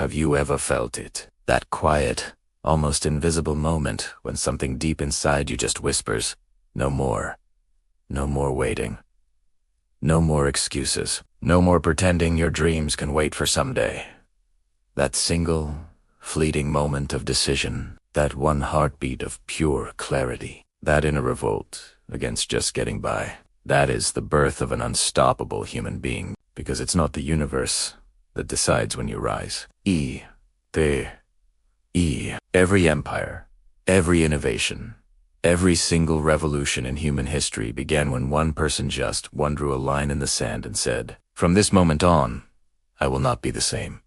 Have you ever felt it? That quiet, almost invisible moment when something deep inside you just whispers, no more. No more waiting. No more excuses. No more pretending your dreams can wait for someday. That single, fleeting moment of decision, that one heartbeat of pure clarity, that inner revolt against just getting by, that is the birth of an unstoppable human being, because it's not the universe that decides when you rise. Every empire, every innovation, every single revolution in human history began when one person just drew a line in the sand and said, "From this moment on, I will not be the same."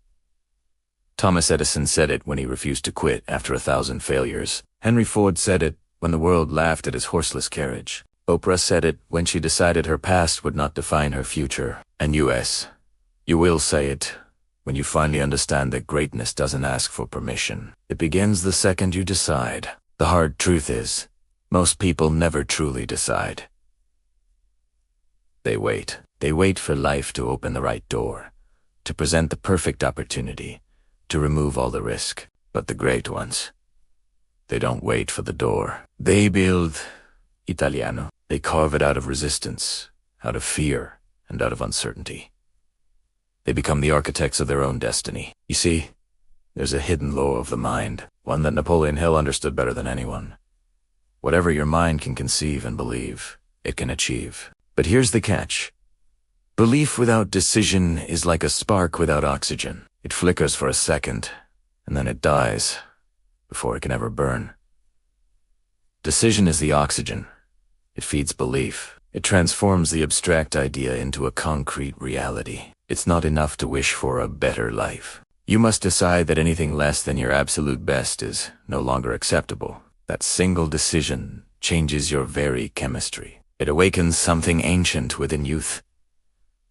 Thomas Edison said it when he refused to quit after 1,000 failures. Henry Ford said it when the world laughed at his horseless carriage. Oprah said it when she decided her past would not define her future. And you will say it when you finally understand that greatness doesn't ask for permission. It begins the second you decide. The hard truth is, most people never truly decide. They wait. They wait for life to open the right door, to present the perfect opportunity, to remove all the risk. But the great ones, they don't wait for the door. They build Italiano. They carve it out of resistance, out of fear, and out of uncertainty. They become the architects of their own destiny. You see, there's a hidden law of the mind, one that Napoleon Hill understood better than anyone. Whatever your mind can conceive and believe, it can achieve. But here's the catch. Belief without decision is like a spark without oxygen. It flickers for a second, and then it dies before it can ever burn. Decision is the oxygen. It feeds belief. It transforms the abstract idea into a concrete reality. It's not enough to wish for a better life. You must decide that anything less than your absolute best is no longer acceptable. That single decision changes your very chemistry. It awakens something ancient within youth.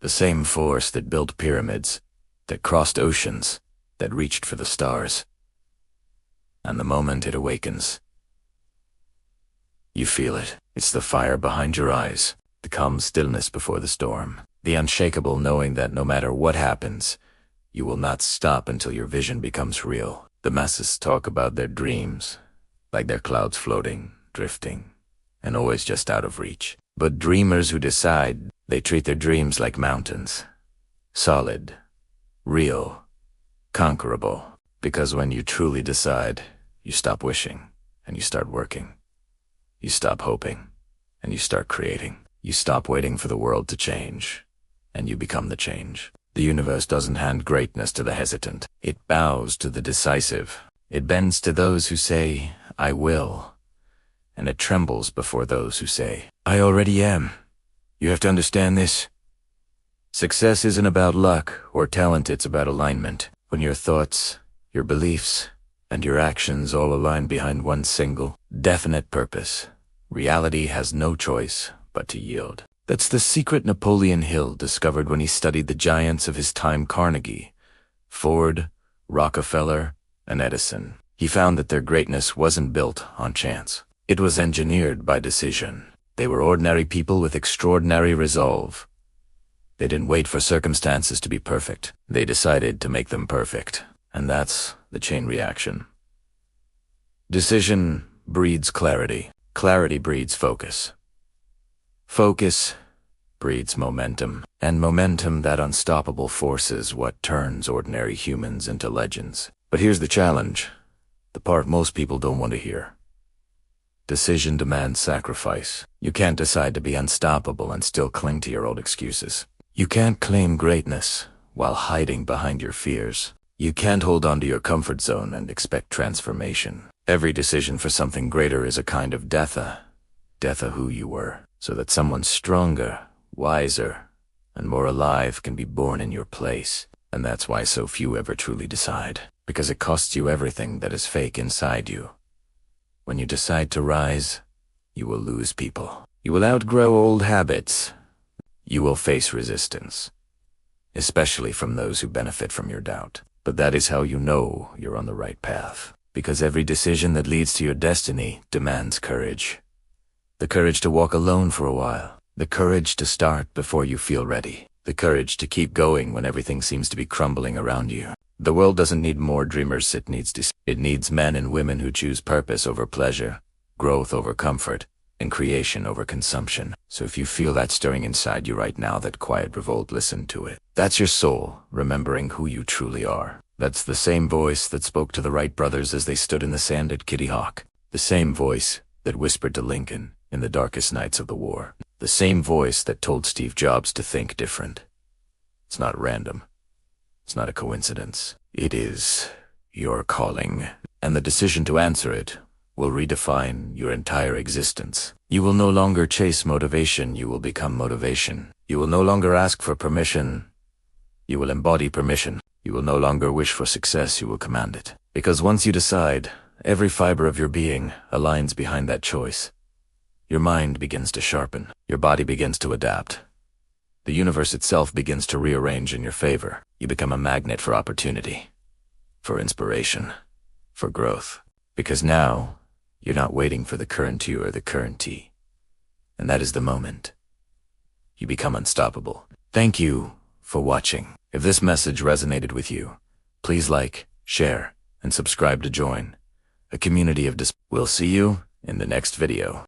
The same force that built pyramids, that crossed oceans, that reached for the stars. And the moment it awakens, you feel it. It's the fire behind your eyes, the calm stillness before the storm, the unshakable knowing that no matter what happens, you will not stop until your vision becomes real. The masses talk about their dreams, like they're clouds floating, drifting, and always just out of reach. But dreamers who decide, they treat their dreams like mountains. Solid, real, conquerable. Because when you truly decide, you stop wishing, and you start working. You stop hoping, and you start creating. You stop waiting for the world to change, and you become the change. The universe doesn't hand greatness to the hesitant. It bows to the decisive. It bends to those who say, "I will," and it trembles before those who say, "I already am." You have to understand this. Success isn't about luck or talent, it's about alignment. When your thoughts, your beliefs, and your actions all align behind one single, definite purpose, reality has no choice but to yield. That's the secret Napoleon Hill discovered when he studied the giants of his time: Carnegie, Ford, Rockefeller, and Edison. He found that their greatness wasn't built on chance. It was engineered by decision. They were ordinary people with extraordinary resolve. They didn't wait for circumstances to be perfect. They decided to make them perfect. And that's the chain reaction. Decision breeds clarity. Clarity breeds focus. Focus breeds momentum. And momentum, that unstoppable force, is what turns ordinary humans into legends. But here's the challenge. The part most people don't want to hear. Decision demands sacrifice. You can't decide to be unstoppable and still cling to your old excuses. You can't claim greatness while hiding behind your fears. You can't hold on to your comfort zone and expect transformation. Every decision for something greater is a kind of death of who you were, so that someone stronger, wiser, and more alive can be born in your place. And that's why so few ever truly decide, because it costs you everything that is fake inside you. When you decide to rise, you will lose people. You will outgrow old habits. You will face resistance, especially from those who benefit from your doubt. But that is how you know you're on the right path, because every decision that leads to your destiny demands courage. The courage to walk alone for a while. The courage to start before you feel ready. The courage to keep going when everything seems to be crumbling around you. The world doesn't need more dreamers, it needs men and women who choose purpose over pleasure, growth over comfort, and creation over consumption. So if you feel that stirring inside you right now, that quiet revolt, listen to it. That's your soul, remembering who you truly are. That's the same voice that spoke to the Wright brothers as they stood in the sand at Kitty Hawk. The same voice that whispered to Lincoln in the darkest nights of the war. The same voice that told Steve Jobs to think different. It's not random. It's not a coincidence. It is your calling, and the decision to answer it will redefine your entire existence. You will no longer chase motivation, you will become motivation. You will no longer ask for permission, you will embody permission. You will no longer wish for success, you will command it. Because once you decide, every fiber of your being aligns behind that choice. Your mind begins to sharpen, your body begins to adapt. The universe itself begins to rearrange in your favor. You become a magnet for opportunity, for inspiration, for growth. Because now, you're not waiting for the current you or the current tea. And that is the moment. You become unstoppable. Thank you for watching. If this message resonated with you, please like, share, and subscribe to join a community of We'll see you in the next video.